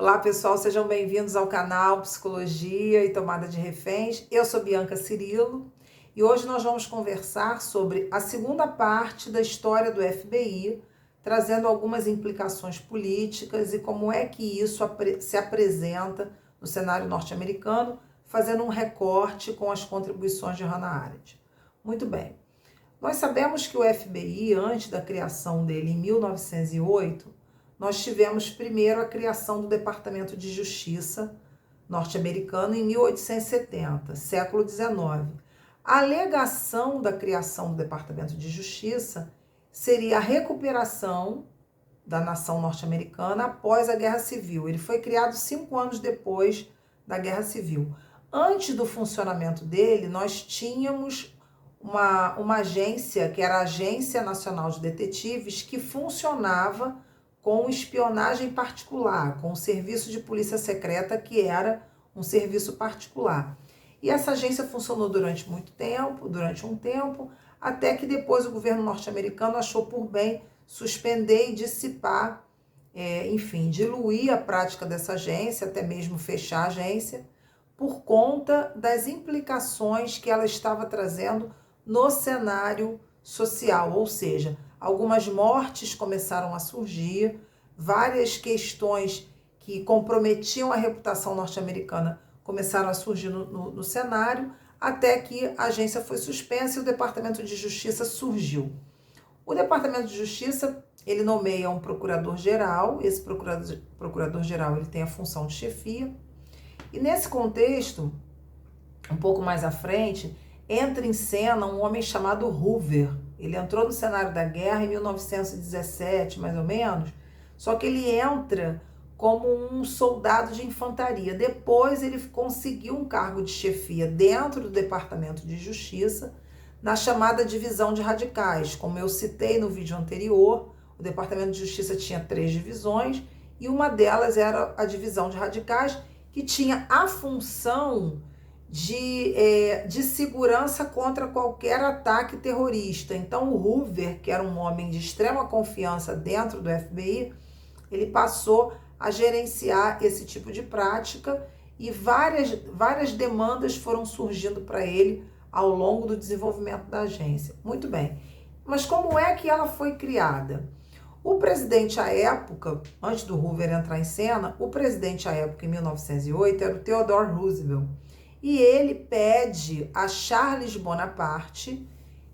Olá pessoal, sejam bem-vindos ao canal Psicologia e Tomada de Reféns. Eu sou Bianca Cirilo e hoje nós vamos conversar sobre a segunda parte da história do FBI, trazendo algumas implicações políticas e como é que isso se apresenta no cenário norte-americano, fazendo um recorte com as contribuições de Hannah Arendt. Muito bem, nós sabemos que o FBI, antes da criação dele em 1908, nós tivemos primeiro a criação do Departamento de Justiça norte-americano em 1870, século XIX. A alegação da criação do Departamento de Justiça seria a recuperação da nação norte-americana após a Guerra Civil. Ele foi criado 5 anos depois da Guerra Civil. Antes do funcionamento dele, nós tínhamos uma agência, que era a Agência Nacional de Detetives, que funcionava com espionagem particular, com o serviço de polícia secreta, que era um serviço particular. E essa agência funcionou durante um tempo, até que depois o governo norte-americano achou por bem suspender e dissipar, diluir a prática dessa agência, até mesmo fechar a agência, por conta das implicações que ela estava trazendo no cenário social, ou seja, algumas mortes começaram a surgir, várias questões que comprometiam a reputação norte-americana começaram a surgir no cenário, até que a agência foi suspensa e o Departamento de Justiça surgiu. O Departamento de Justiça, ele nomeia um procurador-geral, esse procurador-geral ele tem a função de chefia, e nesse contexto, um pouco mais à frente, entra em cena um homem chamado Hoover. Ele entrou no cenário da guerra em 1917, mais ou menos, só que ele entra como um soldado de infantaria. Depois ele conseguiu um cargo de chefia dentro do Departamento de Justiça, na chamada divisão de radicais. Como eu citei no vídeo anterior, o Departamento de Justiça tinha 3 divisões e uma delas era a divisão de radicais, que tinha a função de segurança contra qualquer ataque terrorista. Então o Hoover, que era um homem de extrema confiança dentro do FBI, ele passou a gerenciar esse tipo de prática e várias demandas foram surgindo para ele ao longo do desenvolvimento da agência. Muito bem, mas como é que ela foi criada? O presidente à época, antes do Hoover entrar em cena, o presidente à época, em 1908, era o Theodore Roosevelt. E ele pede a Charles Bonaparte,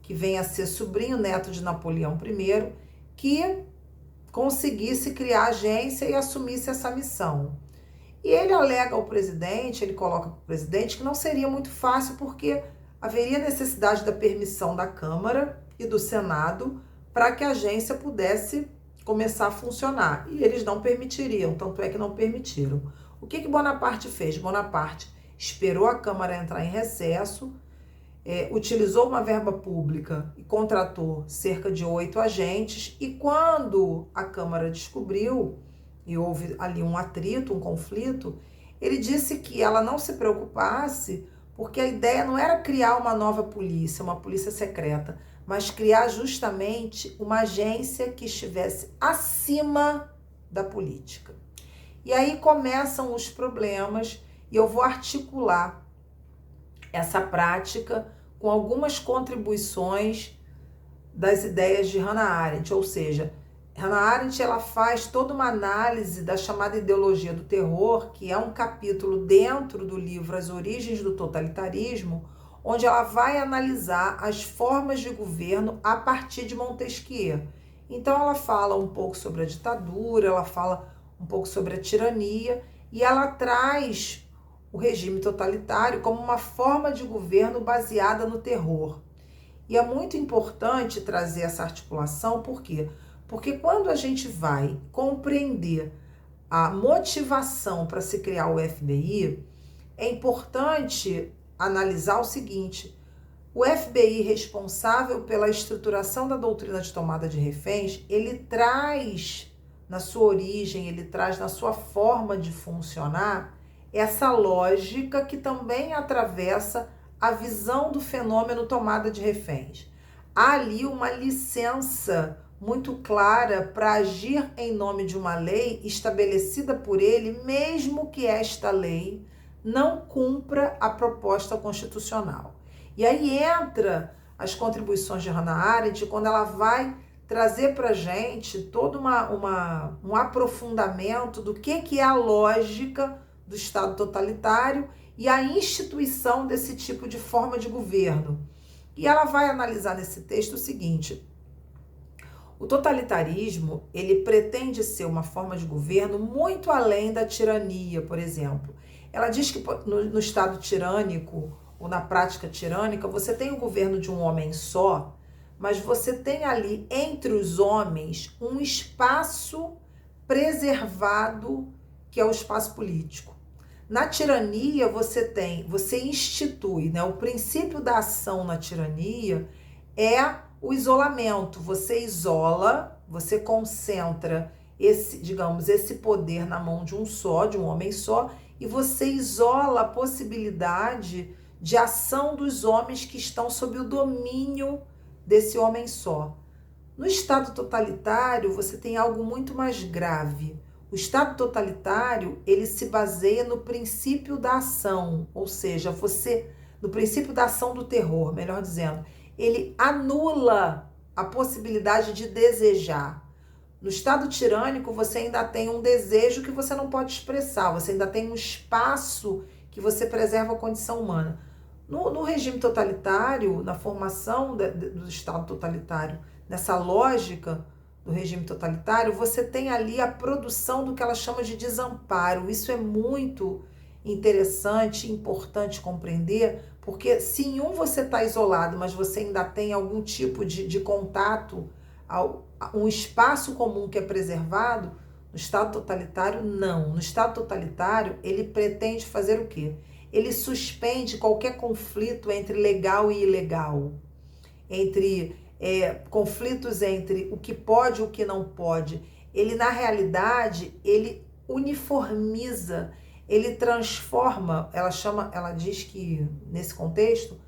que vem a ser sobrinho neto de Napoleão I, que conseguisse criar a agência e assumisse essa missão. E ele alega ao presidente, ele coloca para o presidente que não seria muito fácil porque haveria necessidade da permissão da Câmara e do Senado para que a agência pudesse começar a funcionar. E eles não permitiriam, tanto é que não permitiram. O que Bonaparte fez? Bonaparte esperou a Câmara entrar em recesso, utilizou uma verba pública e contratou cerca de 8 agentes, e quando a Câmara descobriu, e houve ali um atrito, um conflito, ele disse que ela não se preocupasse, porque a ideia não era criar uma nova polícia, uma polícia secreta, mas criar justamente uma agência que estivesse acima da política. E aí começam os problemas, e eu vou articular essa prática com algumas contribuições das ideias de Hannah Arendt, ou seja, Hannah Arendt ela faz toda uma análise da chamada ideologia do terror, que é um capítulo dentro do livro As Origens do Totalitarismo, onde ela vai analisar as formas de governo a partir de Montesquieu. Então ela fala um pouco sobre a ditadura, ela fala um pouco sobre a tirania, e ela traz o regime totalitário como uma forma de governo baseada no terror. E é muito importante trazer essa articulação, por quê? Porque quando a gente vai compreender a motivação para se criar o FBI, é importante analisar o seguinte: o FBI responsável pela estruturação da doutrina de tomada de reféns, ele traz na sua origem, ele traz na sua forma de funcionar essa lógica que também atravessa a visão do fenômeno tomada de reféns. Há ali uma licença muito clara para agir em nome de uma lei estabelecida por ele, mesmo que esta lei não cumpra a proposta constitucional. E aí entra as contribuições de Hannah Arendt, quando ela vai trazer para a gente todo um aprofundamento do que é a lógica do Estado totalitário e a instituição desse tipo de forma de governo. E ela vai analisar nesse texto o seguinte: o totalitarismo, ele pretende ser uma forma de governo muito além da tirania, por exemplo. Ela diz que no Estado tirânico, ou na prática tirânica, você tem o governo de um homem só, mas você tem ali entre os homens um espaço preservado, que é o espaço político. Na tirania, você institui, né? O princípio da ação na tirania é o isolamento. Você isola, você concentra esse poder na mão de um homem só, e você isola a possibilidade de ação dos homens que estão sob o domínio desse homem só. No Estado totalitário, você tem algo muito mais grave. O Estado totalitário, ele se baseia no princípio da ação, ou seja, no princípio da ação do terror, melhor dizendo, ele anula a possibilidade de desejar. No Estado tirânico, você ainda tem um desejo que você não pode expressar, você ainda tem um espaço que você preserva a condição humana. No regime totalitário, na formação do Estado totalitário, nessa lógica do regime totalitário, você tem ali a produção do que ela chama de desamparo. Isso é muito interessante, importante compreender, porque se em um você está isolado, mas você ainda tem algum tipo de contato, um espaço comum que é preservado, no Estado totalitário, não. No Estado totalitário, ele pretende fazer o quê? Ele suspende qualquer conflito entre legal e ilegal, entre conflitos entre o que pode e o que não pode. Ele, na realidade, ele uniformiza, ele transforma, ela diz que, nesse contexto,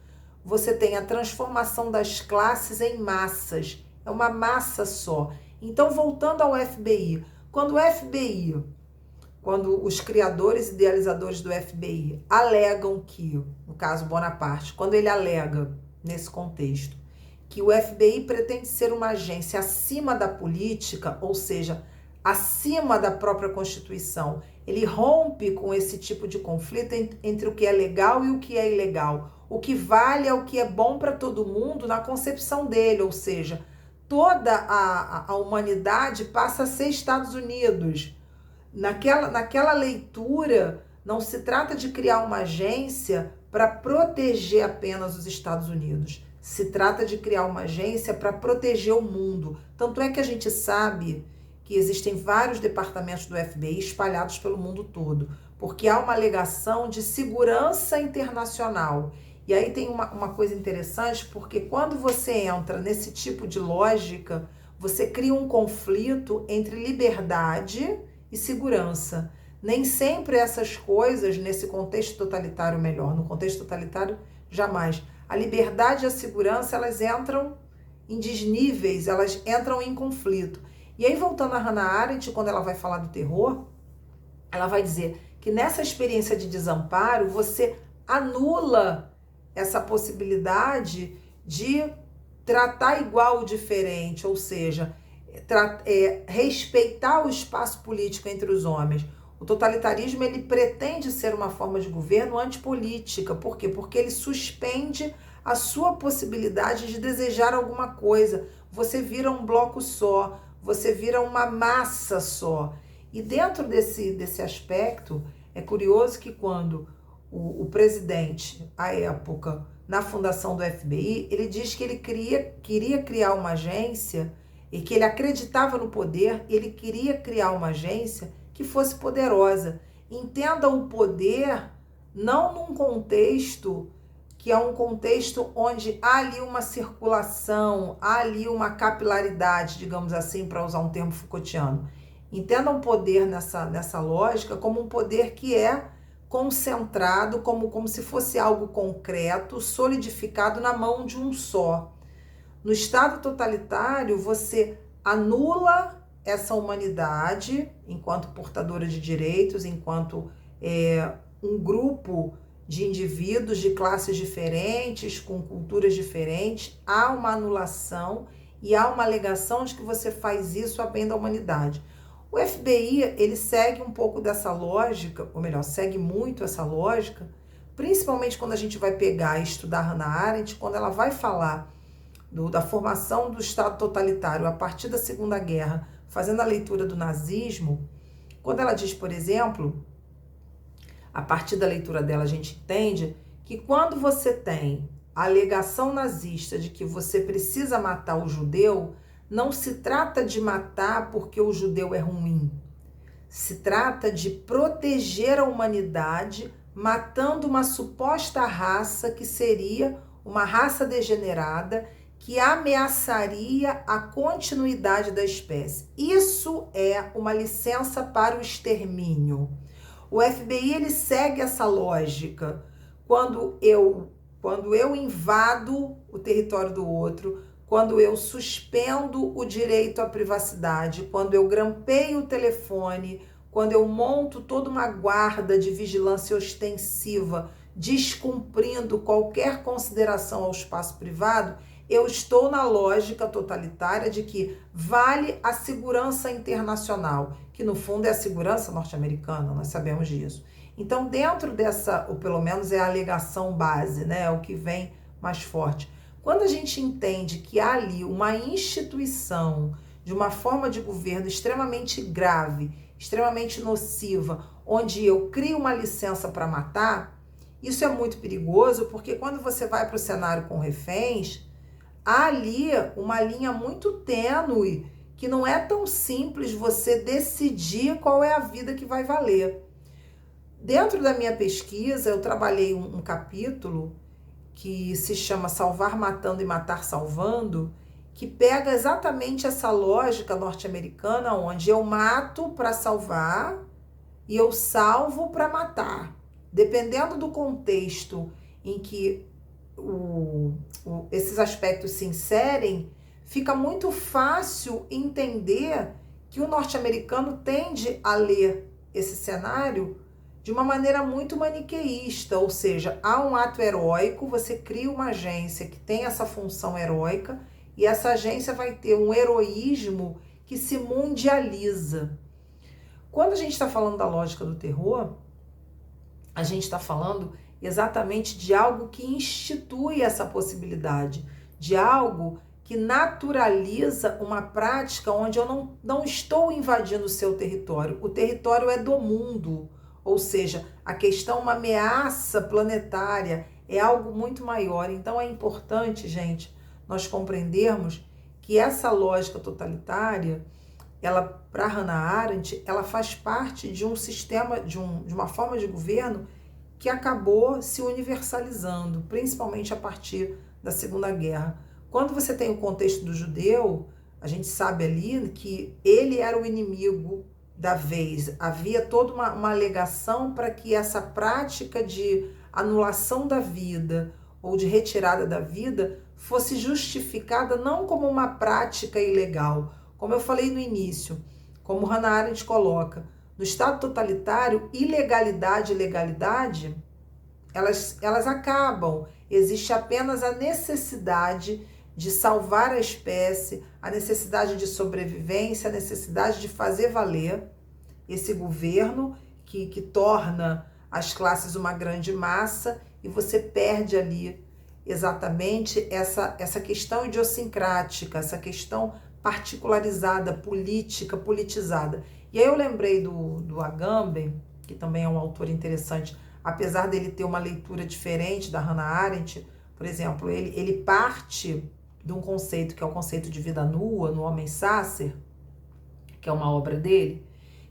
você tem a transformação das classes em massas, é uma massa só. Então, voltando ao FBI, quando os criadores e idealizadores do FBI alegam que, no caso Bonaparte, quando ele alega nesse contexto, que o FBI pretende ser uma agência acima da política, ou seja, acima da própria Constituição, ele rompe com esse tipo de conflito entre o que é legal e o que é ilegal. O que vale é o que é bom para todo mundo na concepção dele, ou seja, toda a humanidade passa a ser Estados Unidos. Naquela leitura, não se trata de criar uma agência para proteger apenas os Estados Unidos. Se trata de criar uma agência para proteger o mundo. Tanto é que a gente sabe que existem vários departamentos do FBI espalhados pelo mundo todo, porque há uma alegação de segurança internacional. E aí tem uma coisa interessante, porque quando você entra nesse tipo de lógica, você cria um conflito entre liberdade e segurança. Nem sempre essas coisas, nesse contexto totalitário, melhor, no contexto totalitário, jamais. A liberdade e a segurança, elas entram em desníveis, elas entram em conflito. E aí, voltando a Hannah Arendt, quando ela vai falar do terror, ela vai dizer que nessa experiência de desamparo, você anula essa possibilidade de tratar igual o diferente, ou seja, respeitar o espaço político entre os homens. O totalitarismo, ele pretende ser uma forma de governo antipolítica. Por quê? Porque ele suspende a sua possibilidade de desejar alguma coisa. Você vira um bloco só, você vira uma massa só. E dentro desse aspecto, é curioso que quando o presidente, à época, na fundação do FBI, ele diz que ele queria criar uma agência e que ele acreditava no poder, ele queria criar uma agência que fosse poderosa. Entenda o poder não num contexto que é um contexto onde há ali uma circulação, há ali uma capilaridade, digamos assim, para usar um termo Foucaultiano. Entenda o poder nessa lógica como um poder que é concentrado, como se fosse algo concreto, solidificado na mão de um só. No Estado totalitário, você anula essa humanidade enquanto portadora de direitos, enquanto um grupo de indivíduos de classes diferentes, com culturas diferentes. Há uma anulação e há uma alegação de que você faz isso a bem da humanidade. O FBI, ele segue um pouco dessa lógica, ou melhor, segue muito essa lógica, principalmente quando a gente vai pegar e estudar Hannah Arendt, quando ela vai falar da formação do Estado totalitário a partir da Segunda Guerra, fazendo a leitura do nazismo, quando ela diz, por exemplo, a partir da leitura dela a gente entende que quando você tem a alegação nazista de que você precisa matar o judeu, não se trata de matar porque o judeu é ruim. Se trata de proteger a humanidade matando uma suposta raça que seria uma raça degenerada que ameaçaria a continuidade da espécie. Isso é uma licença para o extermínio. O FBI, ele segue essa lógica. Quando eu invado o território do outro, quando eu suspendo o direito à privacidade, quando eu grampeio o telefone, quando eu monto toda uma guarda de vigilância ostensiva, descumprindo qualquer consideração ao espaço privado, eu estou na lógica totalitária de que vale a segurança internacional, que no fundo é a segurança norte-americana, nós sabemos disso. Então, dentro dessa, ou pelo menos é a alegação base, né, é o que vem mais forte. Quando a gente entende que há ali uma instituição de uma forma de governo extremamente grave, extremamente nociva, onde eu crio uma licença para matar, isso é muito perigoso, porque quando você vai para o cenário com reféns, há ali uma linha muito tênue, que não é tão simples você decidir qual é a vida que vai valer. Dentro da minha pesquisa, eu trabalhei um capítulo que se chama Salvar Matando e Matar Salvando, que pega exatamente essa lógica norte-americana, onde eu mato para salvar e eu salvo para matar. Dependendo do contexto em que esses aspectos se inserem, fica muito fácil entender que o norte-americano tende a ler esse cenário de uma maneira muito maniqueísta, ou seja, há um ato heróico, você cria uma agência que tem essa função heróica e essa agência vai ter um heroísmo que se mundializa. Quando a gente está falando da lógica do terror, a gente está falando exatamente de algo que institui essa possibilidade, de algo que naturaliza uma prática onde eu não estou invadindo o seu território. O território é do mundo, ou seja, a questão, uma ameaça planetária, é algo muito maior. Então é importante, gente, nós compreendermos que essa lógica totalitária, ela, para Hannah Arendt, ela faz parte de um sistema, de uma forma de governo que acabou se universalizando, principalmente a partir da Segunda Guerra. Quando você tem o contexto do judeu, a gente sabe ali que ele era o inimigo da vez. Havia toda uma alegação para que essa prática de anulação da vida ou de retirada da vida fosse justificada não como uma prática ilegal. Como eu falei no início, como Hannah Arendt coloca, no Estado totalitário, ilegalidade e legalidade, elas acabam. Existe apenas a necessidade de salvar a espécie, a necessidade de sobrevivência, a necessidade de fazer valer esse governo que torna as classes uma grande massa, e você perde ali exatamente essa questão idiosincrática, essa questão particularizada, política, politizada. E aí eu lembrei do Agamben, que também é um autor interessante, apesar dele ter uma leitura diferente da Hannah Arendt. Por exemplo, ele parte de um conceito que é o conceito de vida nua, no Homem Sacer, que é uma obra dele,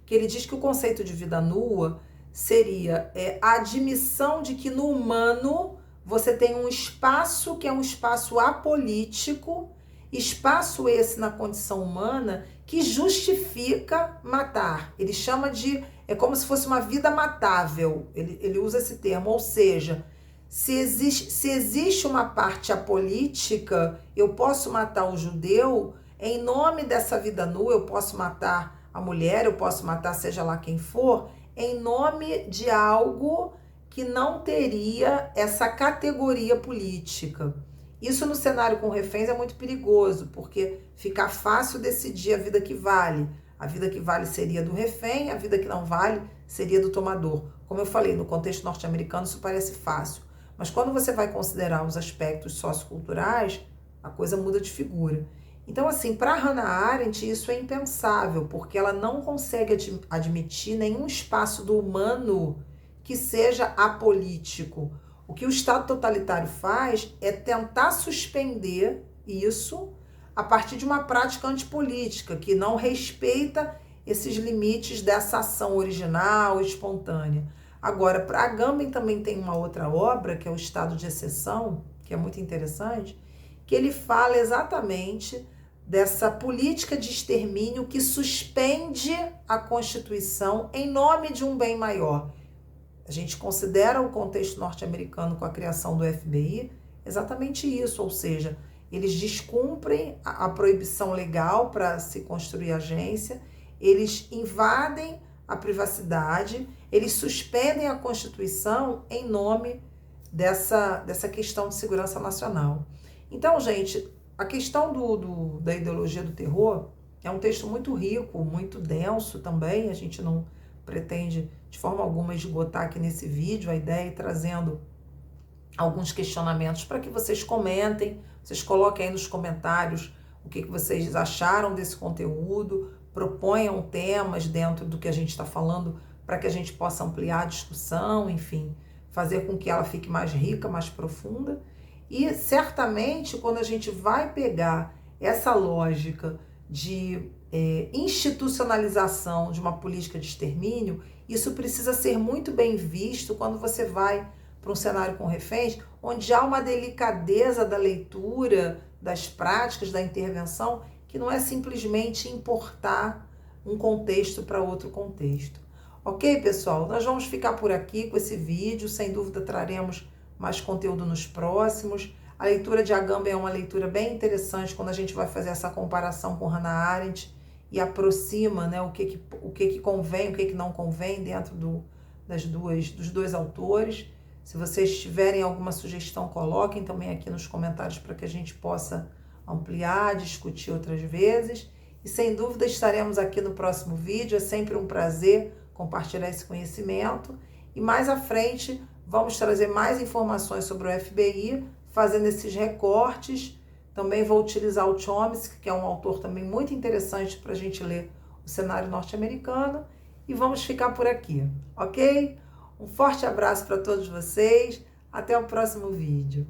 que ele diz que o conceito de vida nua seria a admissão de que no humano você tem um espaço que é um espaço apolítico, espaço esse na condição humana que justifica matar. Ele chama de, é como se fosse uma vida matável, ele usa esse termo, ou seja, se existe uma parte apolítica, eu posso matar o judeu, Em nome dessa vida nua, eu posso matar a mulher, eu posso matar seja lá quem for, em nome de algo que não teria essa categoria política. Isso no cenário com reféns é muito perigoso, porque fica fácil decidir a vida que vale. A vida que vale seria do refém, a vida que não vale seria do tomador. Como eu falei, no contexto norte-americano isso parece fácil, mas quando você vai considerar os aspectos socioculturais, a coisa muda de figura. Então, assim, para Hannah Arendt isso é impensável, porque ela não consegue admitir nenhum espaço do humano que seja apolítico. O que o Estado totalitário faz é tentar suspender isso a partir de uma prática antipolítica, que não respeita esses limites dessa ação original, espontânea. Agora, para Agamben também tem uma outra obra, que é o Estado de Exceção, que é muito interessante, que ele fala exatamente dessa política de extermínio que suspende a Constituição em nome de um bem maior. A gente considera o contexto norte-americano com a criação do FBI exatamente isso, ou seja, eles descumprem a proibição legal para se construir agência, eles invadem a privacidade, eles suspendem a Constituição em nome dessa questão de segurança nacional. Então, gente, a questão da ideologia do terror é um texto muito rico, muito denso também, a gente não pretende de forma alguma esgotar aqui nesse vídeo a ideia e trazendo alguns questionamentos para que vocês comentem, vocês coloquem aí nos comentários o que vocês acharam desse conteúdo, proponham temas dentro do que a gente está falando para que a gente possa ampliar a discussão, enfim, fazer com que ela fique mais rica, mais profunda. E certamente quando a gente vai pegar essa lógica de institucionalização de uma política de extermínio, isso precisa ser muito bem visto quando você vai para um cenário com reféns, onde há uma delicadeza da leitura, das práticas, da intervenção, que não é simplesmente importar um contexto para outro contexto. Ok, pessoal? Nós vamos ficar por aqui com esse vídeo, sem dúvida traremos mais conteúdo nos próximos. A leitura de Agamben é uma leitura bem interessante quando a gente vai fazer essa comparação com Hannah Arendt e aproxima, né, o que convém, o que não convém dentro dos dois autores. Se vocês tiverem alguma sugestão, coloquem também aqui nos comentários para que a gente possa ampliar, discutir outras vezes. E sem dúvida estaremos aqui no próximo vídeo. É sempre um prazer compartilhar esse conhecimento. E mais à frente vamos trazer mais informações sobre o FBI, fazendo esses recortes. Também vou utilizar o Chomsky, que é um autor também muito interessante para a gente ler o cenário norte-americano. E vamos ficar por aqui, ok? Um forte abraço para todos vocês. Até o próximo vídeo.